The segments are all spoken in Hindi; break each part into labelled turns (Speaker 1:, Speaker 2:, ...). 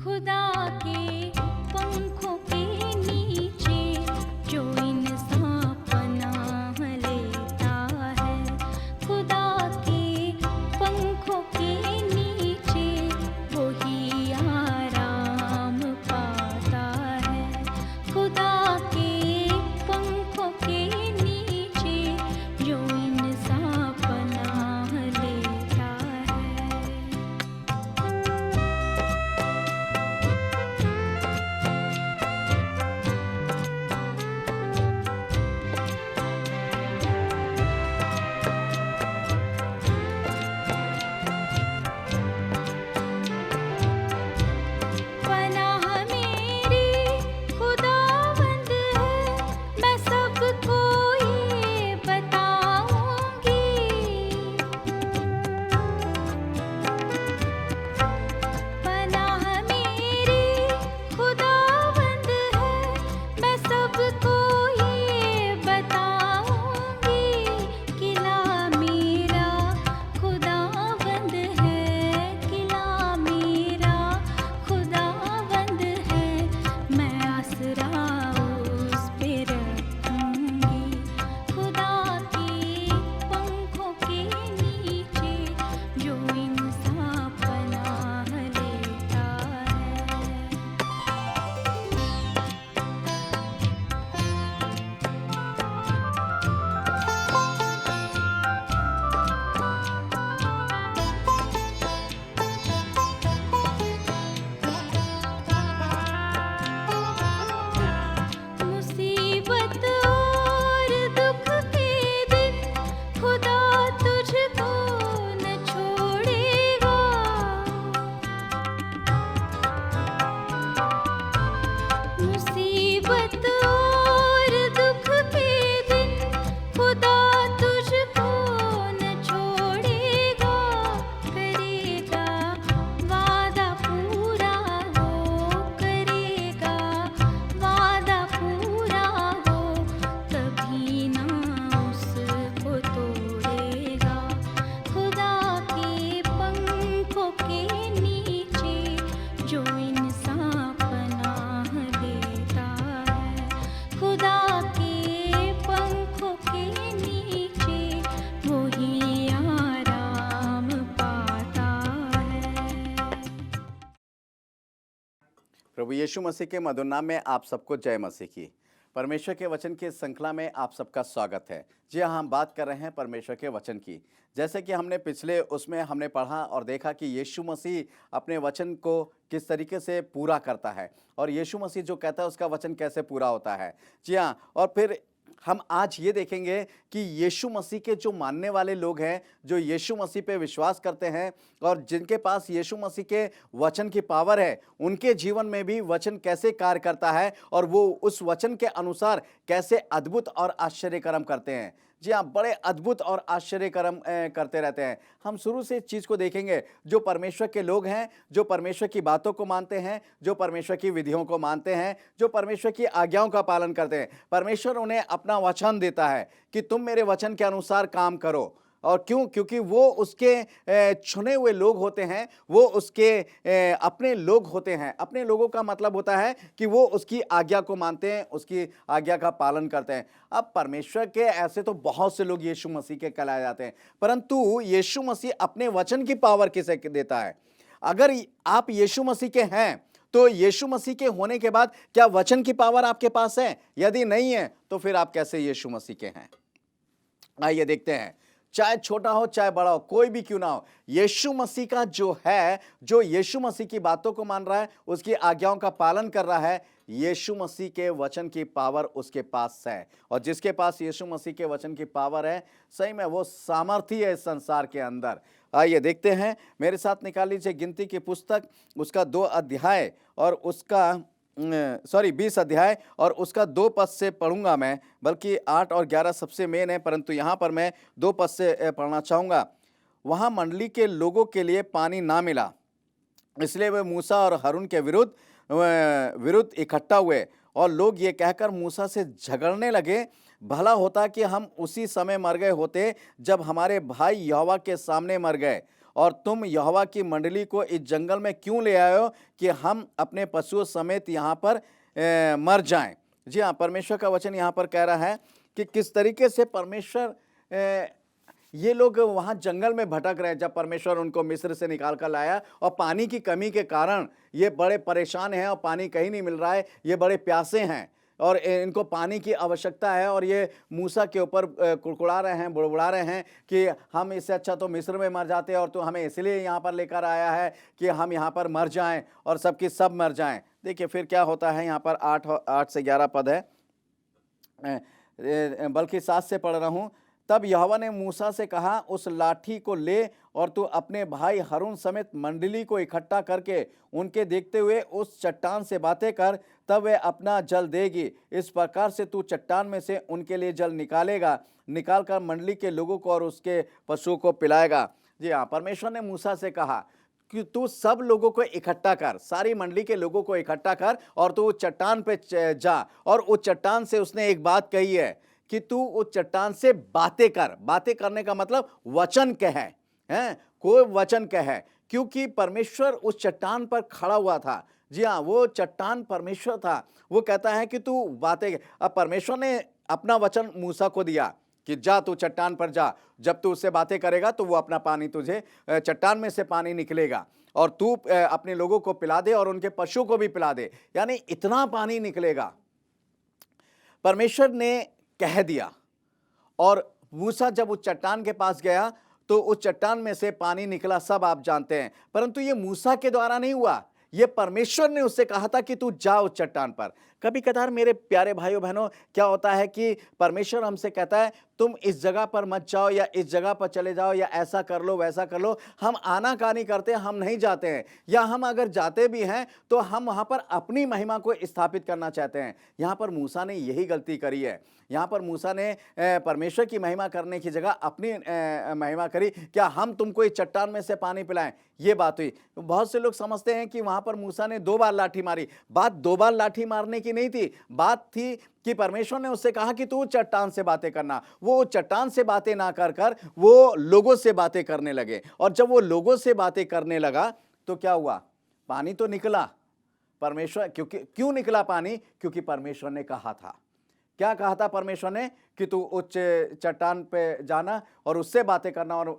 Speaker 1: खुदा के पंखों के नीचे जो इंसान पनाह लेता है, खुदा के पंखों के नीचे वही आराम पाता है। खुदा के पंखों के नीचे जो इंसान पनाह लेता है। पनाह मेरी खुदावंद है, मैं सबको ये बताऊंगी। पनाह मेरी खुदावंद है, मैं सबको ये बताऊंगी। किला मेरा खुदावंद है, किला मेरा खुदावंद है, मैं आसरा उस पे रखूंगी। खुदा के पंखों के नीचे जो इंसान पनाह लेता है। मुसीबत और दुख के दिन खुदा तुझको न छोड़ेगा। मुसीबत और दुख के दिन खुदा तुझको न छोड़ेगा। करेगा वादा पूरा हो, करेगा वादा पूरा हो, कभी ना उसको तोड़ेगा। खुदा के पंखों के नीचे जो इंसान पनाह लेता है, खुदा के पंखों के नीचे वही आराम पाता है।
Speaker 2: प्रभु यीशु मसीह के मधुर नाम में आप सबको जय मसीह की। परमेश्वर के वचन की श्रृंखला में आप सबका स्वागत है। जी हाँ, हम बात कर रहे हैं परमेश्वर के वचन की। जैसे कि हमने पिछले उसमें हमने पढ़ा और देखा कि यीशु मसीह अपने वचन को किस तरीके से पूरा करता है और यीशु मसीह जो कहता है उसका वचन कैसे पूरा होता है। जी हाँ, और फिर हम आज ये देखेंगे कि यीशु मसीह के जो मानने वाले लोग हैं, जो यीशु मसीह पे विश्वास करते हैं और जिनके पास यीशु मसीह के वचन की पावर है, उनके जीवन में भी वचन कैसे कार्य करता है और वो उस वचन के अनुसार कैसे अद्भुत और आश्चर्य कर्म करते हैं। जी हाँ, बड़े अद्भुत और आश्चर्य कर्म करते रहते हैं। हम शुरू से इस चीज़ को देखेंगे, जो परमेश्वर के लोग हैं, जो परमेश्वर की बातों को मानते हैं, जो परमेश्वर की विधियों को मानते हैं, जो परमेश्वर की आज्ञाओं का पालन करते हैं, परमेश्वर उन्हें अपना वचन देता है कि तुम मेरे वचन के अनुसार काम करो। और क्यों? क्योंकि वो उसके चुने हुए लोग होते हैं, वो उसके अपने लोग होते हैं। अपने लोगों का मतलब होता है कि वो उसकी आज्ञा को मानते हैं, उसकी आज्ञा का पालन करते हैं। अब परमेश्वर के ऐसे तो बहुत से लोग यीशु मसीह के कहलाए जाते हैं, परंतु यीशु मसीह अपने वचन की पावर किसे देता है? अगर आप यीशु मसीह के हैं तो यीशु मसीह के होने के बाद क्या वचन की पावर आपके पास है? यदि नहीं है तो फिर आप कैसे यीशु मसीह के हैं? आइए देखते हैं। चाहे छोटा हो चाहे बड़ा हो, कोई भी क्यों ना हो, यीशु मसीह का जो है, जो यीशु मसीह की बातों को मान रहा है, उसकी आज्ञाओं का पालन कर रहा है, यीशु मसीह के वचन की पावर उसके पास है। और जिसके पास यीशु मसीह के वचन की पावर है, सही में वो सामर्थी है इस संसार के अंदर। आइए देखते हैं, मेरे साथ निकाल लीजिए गिनती की पुस्तक, उसका 2 अध्याय और उसका 20 अध्याय और उसका 2 पद से पढ़ूंगा मैं, बल्कि 8 और 11 सबसे मेन है, परंतु यहाँ पर मैं 2 पद से पढ़ना चाहूँगा। वहाँ मंडली के लोगों के लिए पानी ना मिला, इसलिए वे मूसा और हारून के विरुद्ध इकट्ठा हुए और लोग ये कहकर मूसा से झगड़ने लगे, भला होता कि हम उसी समय मर गए होते जब हमारे भाई यहोवा के सामने मर गए। और तुम यहोवा की मंडली को इस जंगल में क्यों ले आए हो कि हम अपने पशुओं समेत यहाँ पर मर जाएं। जी हाँ, परमेश्वर का वचन यहाँ पर कह रहा है कि किस तरीके से परमेश्वर ये लोग वहाँ जंगल में भटक रहे हैं जब परमेश्वर उनको मिस्र से निकाल कर लाया, और पानी की कमी के कारण ये बड़े परेशान हैं और पानी कहीं नहीं मिल रहा है, ये बड़े प्यासे हैं और इनको पानी की आवश्यकता है। और ये मूसा के ऊपर कुड़कुड़ा रहे हैं, बुड़बुड़ा रहे हैं कि हम इससे अच्छा तो मिस्र में मर जाते और तो हमें इसलिए यहाँ पर लेकर आया है कि हम यहाँ पर मर जाएं और सबकी सब मर जाएं। देखिए फिर क्या होता है, यहाँ पर 8 से 11 पद है, बल्कि 7 से पढ़ रहा हूँ। तब यहोवा ने मूसा से कहा, उस लाठी को ले और तू अपने भाई हारून समेत मंडली को इकट्ठा करके उनके देखते हुए उस चट्टान से बातें कर, तब वे अपना जल देगी। इस प्रकार से तू चट्टान में से उनके लिए जल निकालेगा, निकाल कर मंडली के लोगों को और उसके पशुओं को पिलाएगा। जी हाँ, परमेश्वर ने मूसा से कहा कि तू सब लोगों को इकट्ठा कर, सारी मंडली के लोगों को इकट्ठा कर और तू चट्टान पे जा। और उस चट्टान से उसने एक बात कही है कि तू उस चट्टान से बातें कर। बातें करने का मतलब वचन कह है, कोई वचन कह, क्योंकि परमेश्वर उस चट्टान पर खड़ा हुआ था। जी हाँ, वो चट्टान परमेश्वर था। वो कहता है कि तू बातें। अब परमेश्वर ने अपना वचन मूसा को दिया कि जा तू चट्टान पर जा, जब तू उससे बातें करेगा तो वो अपना पानी तुझे, चट्टान में से पानी निकलेगा और तू अपने लोगों को पिला दे और उनके पशु को भी पिला दे, यानी इतना पानी निकलेगा। परमेश्वर ने कह दिया और मूसा जब उस चट्टान के पास गया तो उस चट्टान में से पानी निकला, सब आप जानते हैं। परंतु ये मूसा के द्वारा नहीं हुआ, ये परमेश्वर ने उससे कहा था कि तू जा उस चट्टान पर। कभी कभार मेरे प्यारे भाइयों बहनों, क्या होता है कि परमेश्वर हमसे कहता है तुम इस जगह पर मत जाओ या इस जगह पर चले जाओ या ऐसा कर लो वैसा कर लो। हम आनाकानी करते हैं, हम नहीं जाते हैं, या हम अगर जाते भी हैं तो हम वहाँ पर अपनी महिमा को स्थापित करना चाहते हैं। यहाँ पर मूसा ने यही गलती करी है। यहाँ पर मूसा ने परमेश्वर की महिमा करने की जगह अपनी महिमा करी। क्या हम तुमको इस चट्टान में से पानी पिलाएं, ये बात हुई। बहुत से लोग समझते हैं कि वहाँ पर मूसा ने 2 बार लाठी मारी। बात 2 बार लाठी मारने की नहीं थी, बात थी कि परमेश्वर ने उससे कहा कि तू चट्टान से बातें करना। वो चट्टान से बातें ना कर कर वो लोगों से बातें करने लगे, और जब वो लोगों से बातें करने लगा तो क्या हुआ, पानी तो निकला। परमेश्वर क्यों निकला पानी? क्योंकि परमेश्वर ने कहा था। क्या कहा था परमेश्वर ने? कि तू उच्च चट्टान पे जाना और उससे बातें करना और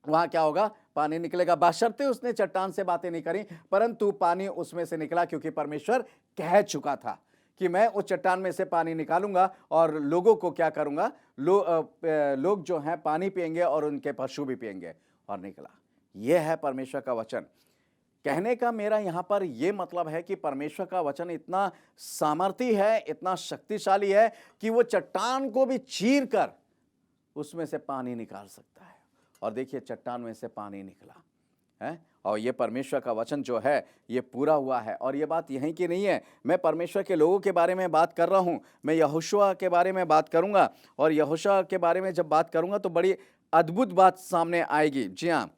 Speaker 2: वहां क्या होगा, पानी निकलेगा। बशर्ते उसने चट्टान से बातें नहीं करी, परंतु पानी उसमें से निकला, क्योंकि परमेश्वर कह चुका था कि मैं उस चट्टान में से पानी निकालूंगा और लोगों को क्या करूंगा, लोग जो हैं पानी पिएंगे और उनके पशु भी पिएंगे। और निकला। यह है परमेश्वर का वचन। कहने का मेरा यहाँ पर यह मतलब है कि परमेश्वर का वचन इतना सामर्थी है, इतना शक्तिशाली है कि वो चट्टान को भी चीर कर उसमें से पानी निकाल सकता है। और देखिए चट्टान में से पानी निकला है, और ये परमेश्वर का वचन जो है ये पूरा हुआ है। और ये बात यहीं की नहीं है, मैं परमेश्वर के लोगों के बारे में बात कर रहा हूँ। मैं यहोशुआ के बारे में बात करूँगा, और यहोशुआ के बारे में जब बात करूँगा तो बड़ी अद्भुत बात सामने आएगी। जी हाँ,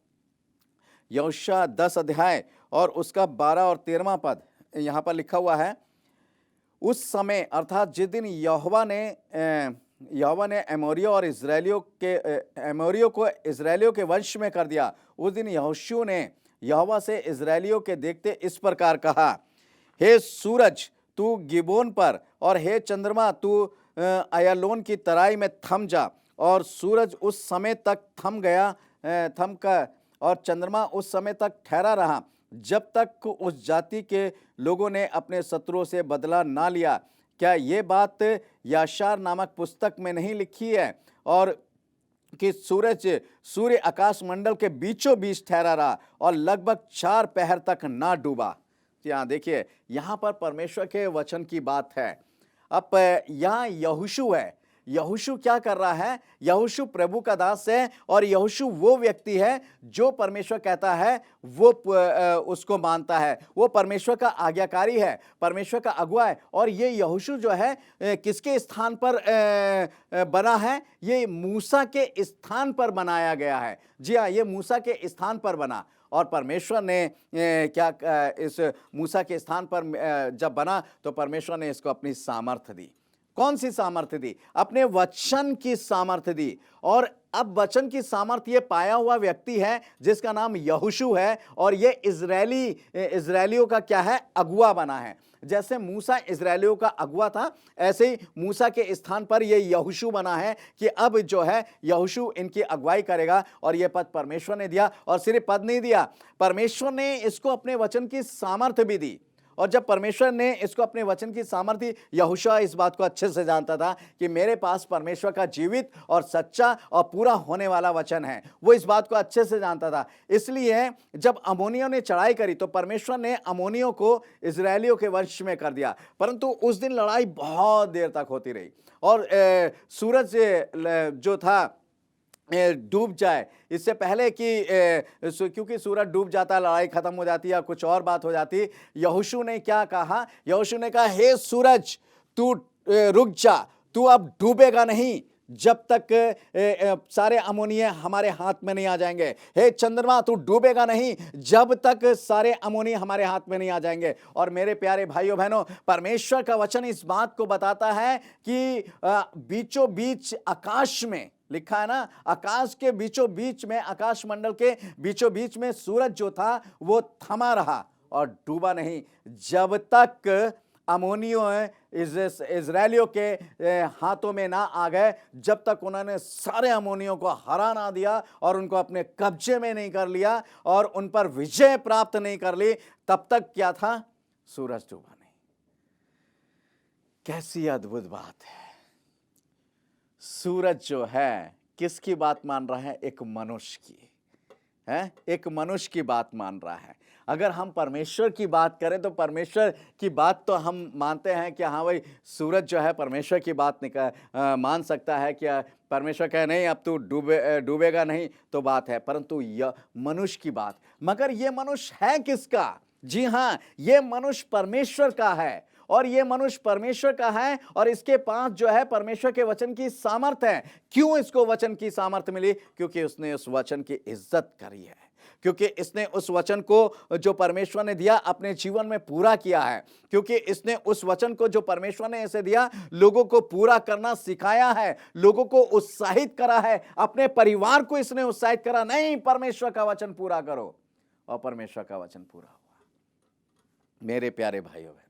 Speaker 2: यहोशुआ 10 अध्याय और उसका 12 और 13वां पद यहाँ पर लिखा हुआ है। उस समय अर्थात जिस दिन यहोवा ने एमोरियों और एमोरियों को इजराइलियों के वंश में कर दिया, उस दिन यहोशू ने यहोवा से इजराइलियों के देखते इस प्रकार कहा, हे सूरज तू गिबोन पर, और हे चंद्रमा तू अय्यालोन की तराई में थम जा। और सूरज उस समय तक थम कर और चंद्रमा उस समय तक ठहरा रहा जब तक उस जाति के लोगों ने अपने शत्रुओं से बदला ना लिया। क्या ये बात याशार नामक पुस्तक में नहीं लिखी है? और कि सूर्य आकाश मंडल के बीचों बीच ठहरा रहा और लगभग 4 पहर तक ना डूबा। यहाँ देखिए, यहाँ पर परमेश्वर के वचन की बात है। अब यहाँ यहोशू है। यहोशू क्या कर रहा है? यहोशू प्रभु का दास है, और यहोशू वो व्यक्ति है जो परमेश्वर कहता है वो उसको मानता है। वो परमेश्वर का आज्ञाकारी है, परमेश्वर का अगुआ है। और ये यहोशू जो है किसके स्थान पर बना है? ये मूसा के स्थान पर बनाया गया है। जी हाँ, ये मूसा के स्थान पर बना। और परमेश्वर ने इस मूसा के स्थान पर जब बना तो परमेश्वर ने इसको अपनी सामर्थ दी। कौन सी सामर्थ्य दी? अपने वचन की सामर्थ्य दी। और अब वचन की सामर्थ्य ये पाया हुआ व्यक्ति है जिसका नाम यहोशू है, और ये इजरायलियों का क्या है? अगुआ बना है। जैसे मूसा इजरायलियों का अगुआ था, ऐसे ही मूसा के स्थान पर ये यहोशू बना है कि अब जो है यहोशू इनकी अगुवाई करेगा। और ये पद परमेश्वर ने दिया, और सिर्फ पद नहीं दिया, परमेश्वर ने इसको अपने वचन की सामर्थ्य भी दी। और जब परमेश्वर ने इसको अपने वचन की सामर्थ्य, यहोशू इस बात को अच्छे से जानता था कि मेरे पास परमेश्वर का जीवित और सच्चा और पूरा होने वाला वचन है। वो इस बात को अच्छे से जानता था। इसलिए जब अमोनियों ने चढ़ाई करी तो परमेश्वर ने अमोनियों को इजरायलियों के वश में कर दिया। परंतु उस दिन लड़ाई बहुत देर तक होती रही, और सूरज जो था डूब जाए, इससे पहले कि क्योंकि सूरज डूब जाता, लड़ाई खत्म हो जाती या कुछ और बात हो जाती, यहोशू ने क्या कहा? यहोशू ने कहा, हे सूरज तू रुक जा, तू अब डूबेगा नहीं जब तक सारे अमोनिये हमारे हाथ में नहीं आ जाएंगे। हे चंद्रमा तू डूबेगा नहीं जब तक सारे अमोनिये हमारे हाथ में नहीं आ जाएंगे। और मेरे प्यारे भाइयों बहनों, परमेश्वर का वचन इस बात को बताता है कि बीचों बीच आकाश में लिखा है ना, आकाश के बीचों बीच में, आकाश मंडल के बीचों बीच में सूरज जो था वो थमा रहा और डूबा नहीं जब तक अमोनियों इजरायलियों के हाथों में ना आ गए, जब तक उन्होंने सारे अमोनियों को हरा ना दिया और उनको अपने कब्जे में नहीं कर लिया और उन पर विजय प्राप्त नहीं कर ली, तब तक क्या था? सूरज डूबा नहीं। कैसी अद्भुत बात है। सूरज जो है किसकी बात मान रहा है? एक मनुष्य की है, एक मनुष्य की बात मान रहा है। अगर हम परमेश्वर की बात करें तो परमेश्वर की बात तो हम मानते हैं कि हाँ भाई, सूरज जो है परमेश्वर की बात मान सकता है। क्या परमेश्वर कहे नहीं अब तू डूबेगा नहीं तो बात है, परंतु यह मनुष्य की बात। मगर ये मनुष्य है किसका? जी हाँ, ये मनुष्य परमेश्वर का है, और ये मनुष्य परमेश्वर का है, और इसके पास जो है परमेश्वर के वचन की सामर्थ है। क्यों इसको वचन की सामर्थ मिली? क्योंकि उसने उस वचन की इज्जत करी है, क्योंकि इसने उस वचन को जो परमेश्वर ने दिया अपने जीवन में पूरा किया है, क्योंकि इसने उस वचन को जो परमेश्वर ने इसे दिया लोगों को पूरा करना सिखाया है, लोगों को उत्साहित करा है, अपने परिवार को इसने उत्साहित करा, नहीं परमेश्वर का वचन पूरा करो, और परमेश्वर का वचन पूरा हुआ। मेरे प्यारे भाइयों बहनों,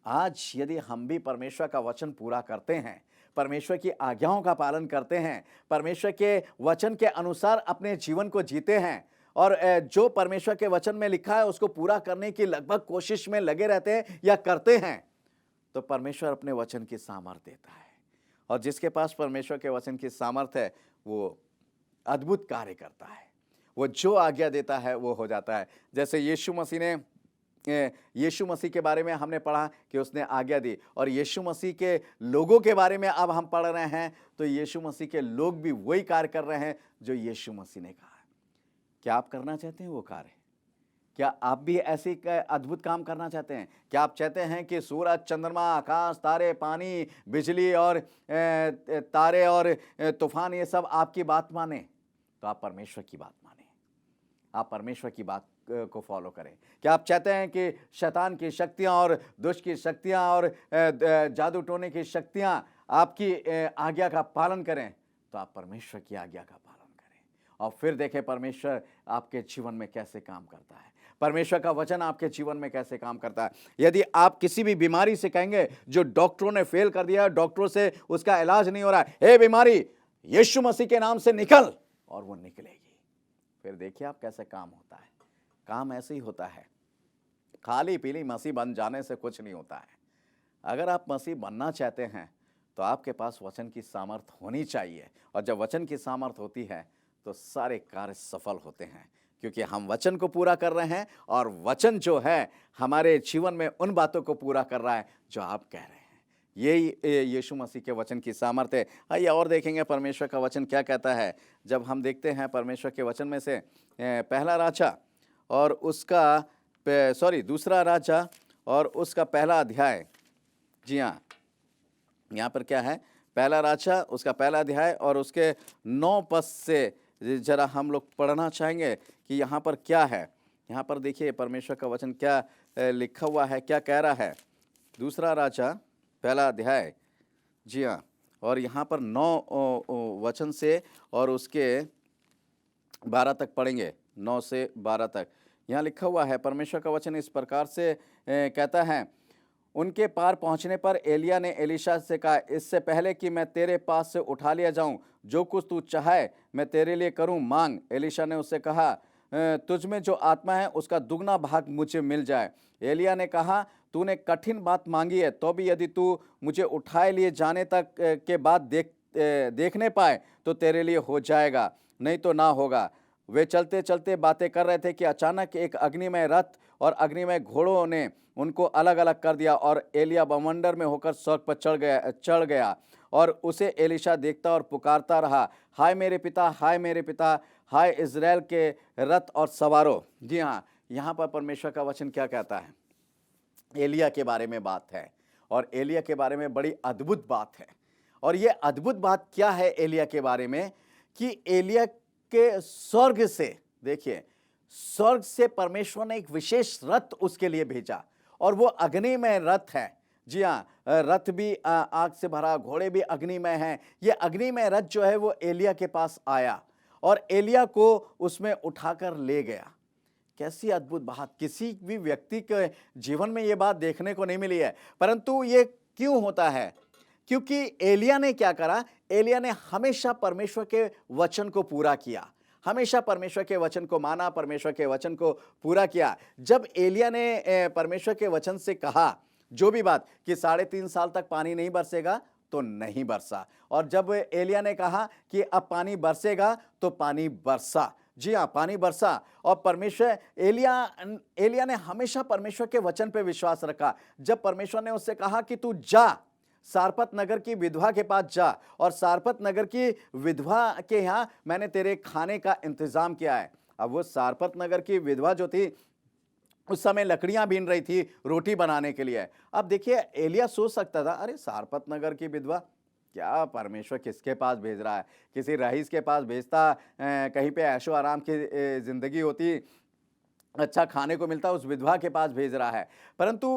Speaker 2: आज यदि हम भी परमेश्वर का वचन पूरा करते हैं, परमेश्वर की आज्ञाओं का पालन करते हैं, परमेश्वर के वचन के अनुसार अपने जीवन को जीते हैं, और जो परमेश्वर के वचन में लिखा है उसको पूरा करने की लगभग कोशिश में लगे रहते हैं या करते हैं, तो परमेश्वर अपने वचन की सामर्थ्य देता है। और जिसके पास परमेश्वर के वचन की सामर्थ्य है वो अद्भुत कार्य करता है, वो जो आज्ञा देता है वो हो जाता है। जैसे यीशु मसीह के बारे में हमने पढ़ा कि उसने आज्ञा दी, और यीशु मसीह के लोगों के बारे में अब हम पढ़ रहे हैं तो यीशु मसीह के लोग भी वही कार्य कर रहे हैं जो यीशु मसीह ने कहा। क्या आप करना चाहते हैं वो कार्य? क्या आप भी ऐसे अद्भुत काम करना चाहते हैं? क्या आप चाहते हैं कि सूरज, चंद्रमा, आकाश, तारे, पानी, बिजली और तारे और तूफान ये सब आपकी बात माने? तो आप परमेश्वर की बात माने, आप परमेश्वर की बात को फॉलो करें। क्या आप चाहते हैं कि शैतान की शक्तियां और दुष्ट की शक्तियां और जादू टोने की शक्तियां आपकी आज्ञा का पालन करें? तो आप परमेश्वर की आज्ञा का पालन करें, और फिर देखें परमेश्वर आपके जीवन में कैसे काम करता है, परमेश्वर का वचन आपके जीवन में कैसे काम करता है। यदि आप किसी भी बीमारी से कहेंगे जो डॉक्टरों ने फेल कर दिया, डॉक्टरों से उसका इलाज नहीं हो रहा है, हे बीमारी यीशु मसीह के नाम से निकल, और वो निकलेगी। फिर देखिए आप कैसे काम होता है। काम ऐसे ही होता है, खाली पीली मसीह बन जाने से कुछ नहीं होता है। अगर आप मसीह बनना चाहते हैं तो आपके पास वचन की सामर्थ होनी चाहिए, और जब वचन की सामर्थ होती है तो सारे कार्य सफल होते हैं, क्योंकि हम वचन को पूरा कर रहे हैं, और वचन जो है हमारे जीवन में उन बातों को पूरा कर रहा है जो आप कह रहे हैं। यही यीशु मसीह के वचन की सामर्थ है। आइए और देखेंगे परमेश्वर का वचन क्या कहता है। जब हम देखते हैं परमेश्वर के वचन में से पहला राजा और उसका दूसरा राजा और उसका पहला अध्याय, जी हाँ, यहाँ पर क्या है, पहला राजा उसका पहला अध्याय और उसके 9 पद से जरा हम लोग पढ़ना चाहेंगे कि यहाँ पर क्या है। यहाँ पर देखिए परमेश्वर का वचन क्या लिखा हुआ है, क्या कह रहा है। दूसरा राजा पहला अध्याय जी हाँ, और यहाँ पर 9 वचन से और उसके 12 तक पढ़ेंगे, 9 से 12 तक। यहाँ लिखा हुआ है, परमेश्वर का वचन इस प्रकार से कहता है, उनके पार पहुंचने पर एलिया ने एलीशा से कहा, इससे पहले कि मैं तेरे पास से उठा लिया जाऊं, जो कुछ तू चाहे मैं तेरे लिए करूं, मांग। एलीशा ने उससे कहा, तुझ में जो आत्मा है उसका दुगना भाग मुझे मिल जाए। एलिया ने कहा, तूने कठिन बात मांगी है, तो भी यदि तू मुझे उठाए लिए जाने तक के बाद देखने पाए तो तेरे लिए हो जाएगा, नहीं तो ना होगा। वे चलते चलते बातें कर रहे थे कि अचानक एक अग्निमय रथ और अग्निमय घोड़ों ने उनको अलग अलग कर दिया और एलिया बवंडर में होकर स्वर्ग पर चढ़ गया और उसे एलीशा देखता और पुकारता रहा, हाय मेरे पिता, हाय मेरे पिता, हाय इज़राइल के रथ और सवारों। जी हाँ, यहाँ पर परमेश्वर का वचन क्या कहता है? एलिया के बारे में बात है और एलिया के बारे में बड़ी अद्भुत बात है। और ये अद्भुत बात क्या है एलिया के बारे में कि एलिया के स्वर्ग से, देखिए, स्वर्ग से परमेश्वर ने एक विशेष रथ उसके लिए भेजा और वो अग्निमय रथ है। जी हाँ, रथ भी आग से भरा, घोड़े भी अग्निमय हैं। ये अग्निमय रथ जो है वो एलिया के पास आया और एलिया को उसमें उठाकर ले गया। कैसी अद्भुत बात, किसी भी व्यक्ति के जीवन में ये बात देखने को नहीं मिली है। परंतु ये क्यों होता है? क्योंकि एलिया ने क्या करा? एलिया ने हमेशा परमेश्वर के वचन को पूरा किया, हमेशा परमेश्वर के वचन को माना, परमेश्वर के वचन को पूरा किया। जब एलिया ने परमेश्वर के वचन से कहा जो भी बात कि 3.5 साल तक पानी नहीं बरसेगा, तो नहीं बरसा। और जब एलिया ने कहा कि अब पानी बरसेगा, तो पानी बरसा। जी हाँ, पानी बरसा। और परमेश्वर, एलिया ने हमेशा परमेश्वर के वचन पे विश्वास रखा। जब परमेश्वर ने उससे कहा कि तू जा, सारपत नगर की विधवा के पास जा, और सारपत नगर की विधवा के यहाँ मैंने तेरे खाने का इंतजाम किया है। अब वो सारपत नगर की विधवा जो थी, उस समय लकड़ियां बीन रही थी रोटी बनाने के लिए। अब देखिए, एलिया सोच सकता था, अरे सारपत नगर की विधवा, क्या परमेश्वर किसके पास भेज रहा है? किसी रईस के पास भेजता, कहीं पे ऐशो आराम की जिंदगी होती, अच्छा खाने को मिलता, उस विधवा के पास भेज रहा है। परंतु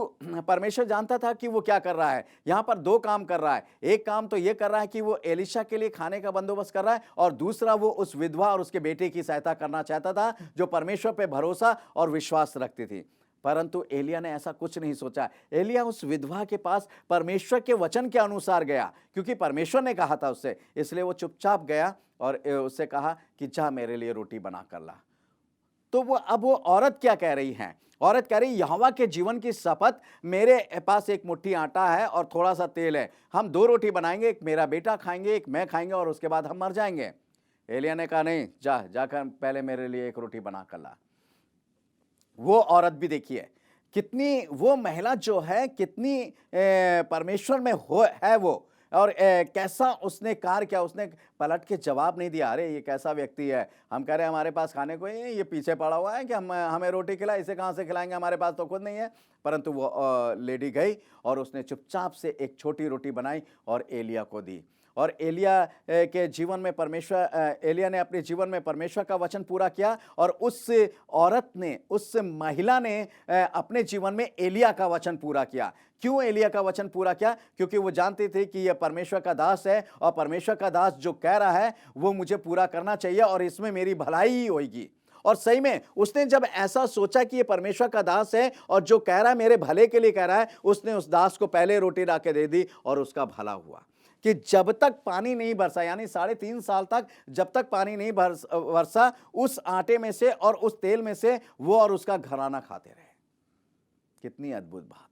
Speaker 2: परमेश्वर जानता था कि वो क्या कर रहा है। यहाँ पर 2 काम कर रहा है। एक काम तो ये कर रहा है कि वो एलीशा के लिए खाने का बंदोबस्त कर रहा है, और दूसरा वो उस विधवा और उसके बेटे की सहायता करना चाहता था, जो परमेश्वर पे भरोसा और विश्वास रखती थी। परंतु एलिया ने ऐसा कुछ नहीं सोचा। एलिया उस विधवा के पास परमेश्वर के वचन के अनुसार गया, क्योंकि परमेश्वर ने कहा था उससे, इसलिए वो चुपचाप गया और उससे कहा कि जा मेरे लिए रोटी बना कर ला। तो वो औरत क्या कह रही है? औरत कह रही, यहोवा के जीवन की शपथ, मेरे पास एक मुट्ठी आटा है और थोड़ा सा तेल है, हम 2 रोटी बनाएंगे, एक मेरा बेटा खाएंगे, एक मैं खाएंगे, और उसके बाद हम मर जाएंगे। एलिया ने कहा, नहीं, जाकर पहले मेरे लिए एक रोटी बना कर ला। वो औरत भी देखिए, कितनी, वो महिला जो है कितनी परमेश्वर में है वो, और कैसा उसने कार्य किया। उसने पलट के जवाब नहीं दिया, अरे ये कैसा व्यक्ति है, हम कह रहे हैं हमारे पास खाने को ये पीछे पड़ा हुआ है कि हमें रोटी खिलाए, इसे कहाँ से खिलाएंगे, हमारे पास तो खुद नहीं है। परंतु वो लेडी गई और उसने चुपचाप से एक छोटी रोटी बनाई और एलिया को दी। और एलिया के जीवन में परमेश्वर, एलिया ने अपने जीवन में परमेश्वर का वचन पूरा किया, और उस औरत ने, उस महिला ने अपने जीवन में एलिया का वचन पूरा किया। क्यों एलिया का वचन पूरा किया? क्योंकि वो जानते थे कि यह परमेश्वर का दास है, और परमेश्वर का दास जो कह रहा है वो मुझे पूरा करना चाहिए, और इसमें मेरी भलाई ही होगी। और सही में उसने जब ऐसा सोचा कि ये परमेश्वर का दास है और जो कह रहा है मेरे भले के लिए कह रहा है, उसने उस दास को पहले रोटी ला के दे दी, और उसका भला हुआ। कि जब तक पानी नहीं बरसा, यानी 3.5 साल तक जब तक पानी नहीं बरसा, उस आटे में से और उस तेल में से वो और उसका घराना खाते रहे। कितनी अद्भुत बात है!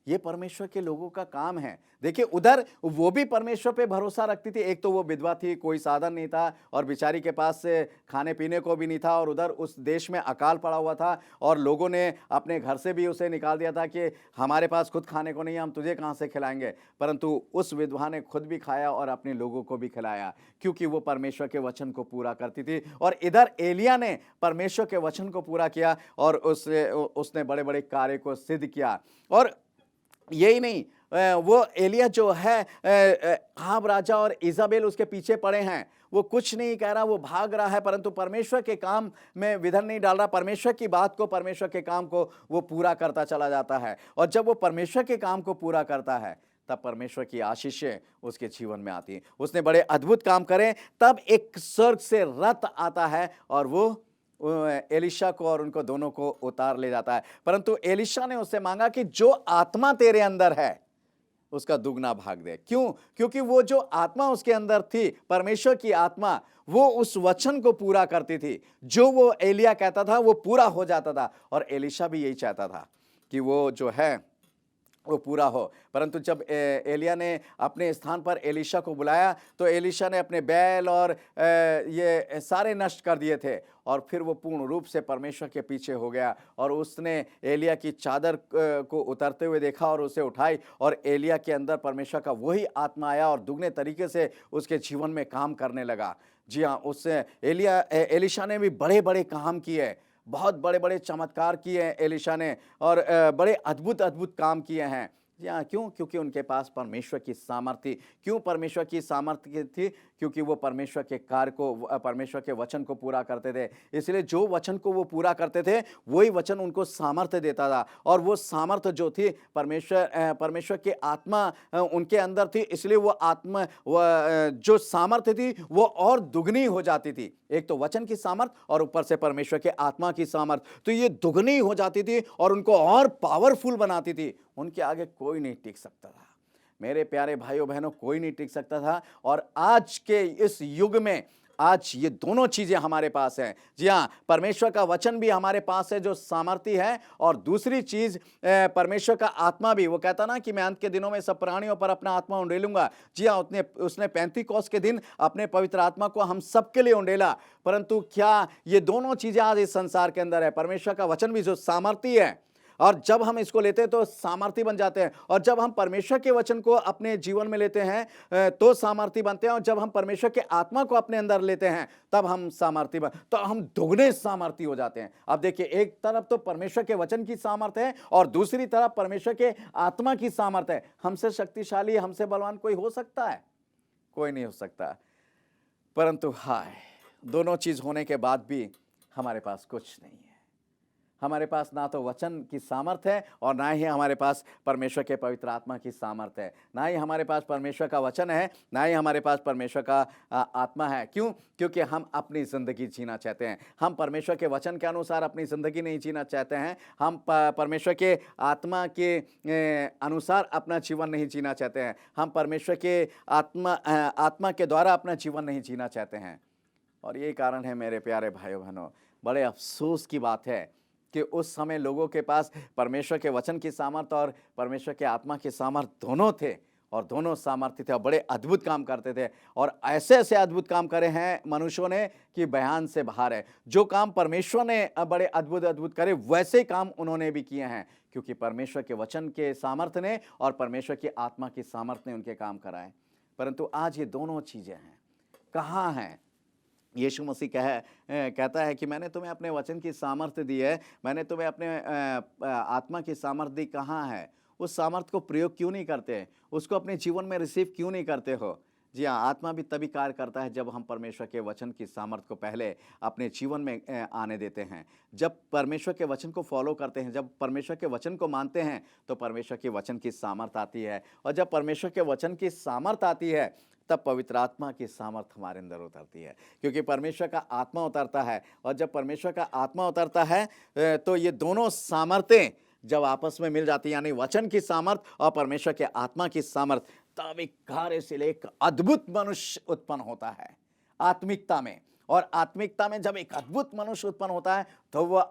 Speaker 2: ये परमेश्वर के लोगों का काम है। देखिए, उधर वो भी परमेश्वर पे भरोसा रखती थी। एक तो वो विधवा थी, कोई साधन नहीं था, और बेचारी के पास से खाने पीने को भी नहीं था, और उधर उस देश में अकाल पड़ा हुआ था, और लोगों ने अपने घर से भी उसे निकाल दिया था कि हमारे पास खुद खाने को नहीं है, हम तुझे कहाँ से खिलाएंगे। परंतु उस विधवा ने खुद भी खाया और अपने लोगों को भी खिलाया, क्योंकि वो परमेश्वर के वचन को पूरा करती थी। और इधर एलिया ने परमेश्वर के वचन को पूरा किया, और उसने बड़े बड़े कार्य को सिद्ध किया। और यही नहीं, वो एलिया जो है, आहाब राजा और इजाबेल उसके पीछे पड़े हैं, वो कुछ नहीं कह रहा, वो भाग रहा है, परंतु परमेश्वर के काम में विघ्न नहीं डाल रहा। परमेश्वर की बात को, परमेश्वर के काम को वो पूरा करता चला जाता है। और जब वो परमेश्वर के काम को पूरा करता है, तब परमेश्वर की आशीषें उसके जीवन में आती हैं। उसने बड़े अद्भुत काम करे, तब एक स्वर्ग से रथ आता है और वो एलीशा को और उनको दोनों को उतार ले जाता है। परंतु एलीशा ने उससे मांगा कि जो आत्मा तेरे अंदर है उसका दुगना भाग दे। क्यों? क्योंकि वो जो आत्मा उसके अंदर थी, परमेश्वर की आत्मा, वो उस वचन को पूरा करती थी। जो वो एलिया कहता था वो पूरा हो जाता था, और एलीशा भी यही चाहता था कि वो जो है वो पूरा हो। परंतु जब एलिया ने अपने स्थान पर एलीशा को बुलाया तो एलीशा ने अपने बैल और ये सारे नष्ट कर दिए थे, और फिर वो पूर्ण रूप से परमेश्वर के पीछे हो गया। और उसने एलिया की चादर को उतरते हुए देखा और उसे उठाई, और एलिया के अंदर परमेश्वर का वही आत्मा आया और दुगने तरीके से उसके जीवन में काम करने लगा। जी हाँ, उससे एलीशा ने भी बड़े बड़े काम किए, बहुत बड़े बड़े चमत्कार किए हैं एलीशा ने, और बड़े अद्भुत अद्भुत काम किए हैं। जी हाँ, क्यों? क्योंकि उनके पास परमेश्वर की सामर्थ्य थी। क्यों परमेश्वर की सामर्थ्य थी? क्योंकि वो परमेश्वर के कार्य को, परमेश्वर के वचन को पूरा करते थे। इसलिए जो वचन को वो पूरा करते थे वही वचन उनको सामर्थ्य देता था, और वो सामर्थ्य जो थी परमेश्वर की आत्मा उनके अंदर थी। इसलिए वो आत्मा, जो सामर्थ्य थी वो और दुगनी हो जाती थी। एक तो वचन की सामर्थ्य और ऊपर से परमेश्वर के आत्मा की सामर्थ्य, तो ये दुगनी हो जाती थी और उनको और पावरफुल बनाती थी। उनके आगे कोई नहीं टिक सकता था। मेरे प्यारे भाइयों बहनों, कोई नहीं टिक सकता था। और आज के इस युग में आज ये दोनों चीजें हमारे पास हैं। जी हाँ, परमेश्वर का वचन भी हमारे पास है जो सामर्थी है, और दूसरी चीज परमेश्वर का आत्मा भी। वो कहता ना कि मैं अंत के दिनों में सब प्राणियों पर अपना आत्मा उंडेलूंगा। जी हाँ, उसने पेंतीकोस्त के दिन अपने पवित्र आत्मा को हम सबके लिए उंडेला। परंतु क्या ये दोनों चीजें आज इस संसार के अंदर है? परमेश्वर का वचन भी जो सामर्थी है, और जब हम इसको लेते हैं तो सामर्थी बन जाते हैं, और जब हम परमेश्वर के वचन को अपने जीवन में लेते हैं तो सामर्थी बनते हैं, और जब हम परमेश्वर के आत्मा को अपने अंदर लेते हैं तब हम सामर्थी तो हम दुगने सामर्थी हो जाते हैं। अब देखिए, एक तरफ तो परमेश्वर के वचन की सामर्थ्य है और दूसरी तरफ परमेश्वर के आत्मा की सामर्थ्य है। हमसे शक्तिशाली, हमसे बलवान कोई हो सकता है? कोई नहीं हो सकता। परंतु हाय, दोनों चीज होने के बाद भी हमारे पास कुछ नहीं है। हमारे पास ना तो वचन की सामर्थ्य है और ना ही हमारे पास परमेश्वर के पवित्र आत्मा की सामर्थ्य है। ना ही हमारे पास परमेश्वर का वचन है, ना ही हमारे पास परमेश्वर का आत्मा है। क्यों? क्योंकि हम अपनी ज़िंदगी जीना चाहते हैं। हम परमेश्वर के वचन के अनुसार अपनी ज़िंदगी नहीं जीना चाहते हैं। हम परमेश्वर के आत्मा के अनुसार अपना जीवन नहीं जीना चाहते हैं। हम परमेश्वर के आत्मा के द्वारा अपना जीवन नहीं जीना चाहते हैं। और यही कारण है मेरे प्यारे भाइयों बहनों, बड़े अफसोस की बात है कि उस समय लोगों के पास परमेश्वर के वचन की सामर्थ्य और परमेश्वर के आत्मा की सामर्थ्य दोनों थे, और दोनों सामर्थ्य थे और बड़े अद्भुत काम करते थे। और ऐसे ऐसे अद्भुत काम करे हैं मनुष्यों ने कि बयान से बाहर है। जो काम परमेश्वर ने बड़े अद्भुत अद्भुत करे, वैसे काम उन्होंने भी किए हैं, क्योंकि परमेश्वर के वचन के सामर्थ्य ने और परमेश्वर की आत्मा की सामर्थ्य ने उनके काम कराए। परंतु आज ये दोनों चीज़ें हैं, कहाँ हैं? यीशु मसीह कहता है कि मैंने तुम्हें अपने वचन की सामर्थ्य दी है, मैंने तुम्हें अपने आत्मा की सामर्थ्य दी। कहाँ है? उस सामर्थ्य को प्रयोग क्यों नहीं करते? उसको अपने जीवन में रिसीव क्यों नहीं करते हो? जी हाँ, आत्मा भी तभी कार्य करता है जब हम परमेश्वर के वचन की सामर्थ्य को पहले अपने जीवन में आने देते हैं। जब परमेश्वर के वचन को फॉलो करते हैं, जब परमेश्वर के वचन को मानते हैं, तो परमेश्वर के वचन की सामर्थ्य आती है। और जब परमेश्वर के वचन की सामर्थ्य आती है, तब पवित्र आत्मा की सामर्थ्य हमारे अंदर उतरती है, क्योंकि परमेश्वर का आत्मा उतरता है। और जब परमेश्वर का आत्मा उतरता है तो ये दोनों सामर्थ्यें जब आपस में मिल जाती है, यानी वचन की सामर्थ्य और परमेश्वर के आत्मा की सामर्थ्य, तब एक कार्यशील, एक अद्भुत मनुष्य उत्पन्न होता है आत्मिकता में। और आत्मिकता में जब एक अद्भुत मनुष्य उत्पन्न होता है तो वह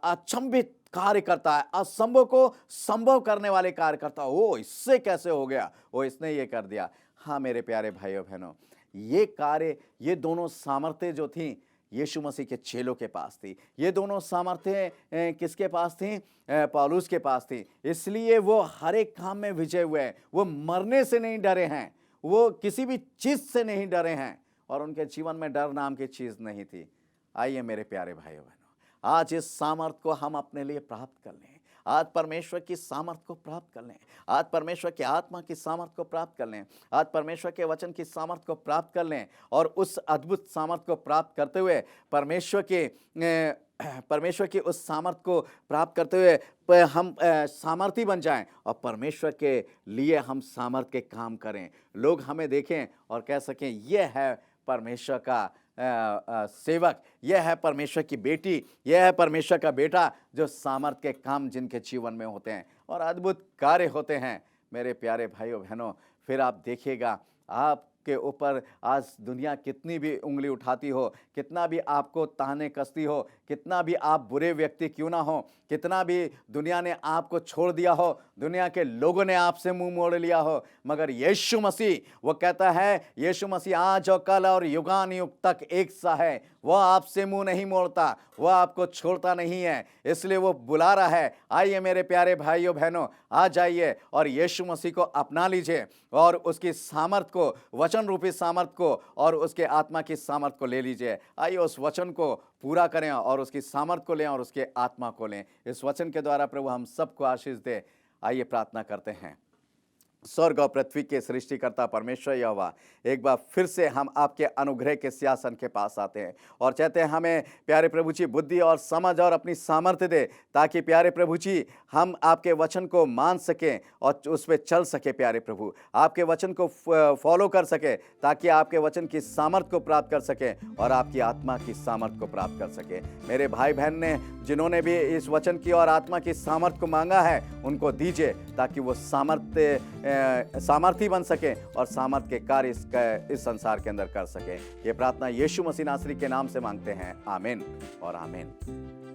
Speaker 2: अचंभित कार्य करता है, असंभव को संभव करने वाले कार्य करता है। ओ, इससे कैसे हो गया? ओ, इसने ये कर दिया। हाँ मेरे प्यारे भाइयों बहनों, ये कार्य, ये दोनों सामर्थ्य जो थी यीशु मसीह के चेलों के पास थी। ये दोनों सामर्थ्य किसके पास थी? पौलुस के पास थी। इसलिए वो हर एक काम में विजय हुए हैं। वो मरने से नहीं डरे हैं, वो किसी भी चीज़ से नहीं डरे हैं, और उनके जीवन में डर नाम की चीज़ नहीं थी। आइए मेरे प्यारे भाइयों बहनों, आज इस सामर्थ्य को हम अपने लिए प्राप्त कर लें। आज परमेश्वर की सामर्थ्य को प्राप्त कर लें। आज परमेश्वर की आत्मा की सामर्थ्य को प्राप्त कर लें। आज परमेश्वर के वचन की सामर्थ्य को प्राप्त कर लें, और उस अद्भुत सामर्थ्य को प्राप्त करते हुए परमेश्वर के परमेश्वर की उस सामर्थ को प्राप्त करते हुए हम सामर्थी बन जाएं और परमेश्वर के लिए हम सामर्थ के काम करें। लोग हमें देखें और कह सकें ये है परमेश्वर का सेवक, यह है परमेश्वर की बेटी, यह है परमेश्वर का बेटा, जो सामर्थ के काम जिनके जीवन में होते हैं और अद्भुत कार्य होते हैं। मेरे प्यारे भाइयों बहनों, फिर आप देखिएगा, आपके ऊपर आज दुनिया कितनी भी उंगली उठाती हो, कितना भी आपको ताने कसती हो, कितना भी आप बुरे व्यक्ति क्यों ना हो, कितना भी दुनिया ने आपको छोड़ दिया हो, दुनिया के लोगों ने आपसे मुंह मोड़ लिया हो, मगर यीशु मसीह, वो कहता है, यीशु मसीह आज और कल और युगान युग तक एक सा है। वह आपसे मुंह नहीं मोड़ता, वह आपको छोड़ता नहीं है, इसलिए वो बुला रहा है, आइए मेरे प्यारे भाइयों बहनों, आ जाइए और यीशु मसीह को अपना लीजिए और उसकी सामर्थ को, वचन रूपी सामर्थ को और उसके आत्मा की सामर्थ को ले लीजिए। आइए उस वचन को पूरा करें और उसकी सामर्थ को लें और उसके आत्मा को लें। इस वचन के द्वारा प्रभु हम सबको आशीष दे। आइए प्रार्थना करते हैं। स्वर्ग और पृथ्वी के सृष्टिकर्ता परमेश्वर यहोवा, एक बार फिर से हम आपके अनुग्रह के सिंहासन के पास आते हैं और चाहते हैं हमें प्यारे प्रभु जी बुद्धि और समझ और अपनी सामर्थ्य दे, ताकि प्यारे प्रभु जी हम आपके वचन को मान सकें और उस पर चल सके। प्यारे प्रभु, आपके वचन को फॉलो कर सके, ताकि आपके वचन की सामर्थ को प्राप्त कर सके और आपकी आत्मा की सामर्थ को प्राप्त कर सके। मेरे भाई बहन ने जिन्होंने भी इस वचन की और आत्मा की सामर्थ को मांगा है, उनको दीजिए, ताकि वो सामर्थी बन सके और सामर्थ के कार्य इस संसार के अंदर कर सके। ये प्रार्थना यीशु मसीह नासरी के नाम से मांगते हैं। आमीन और आमीन।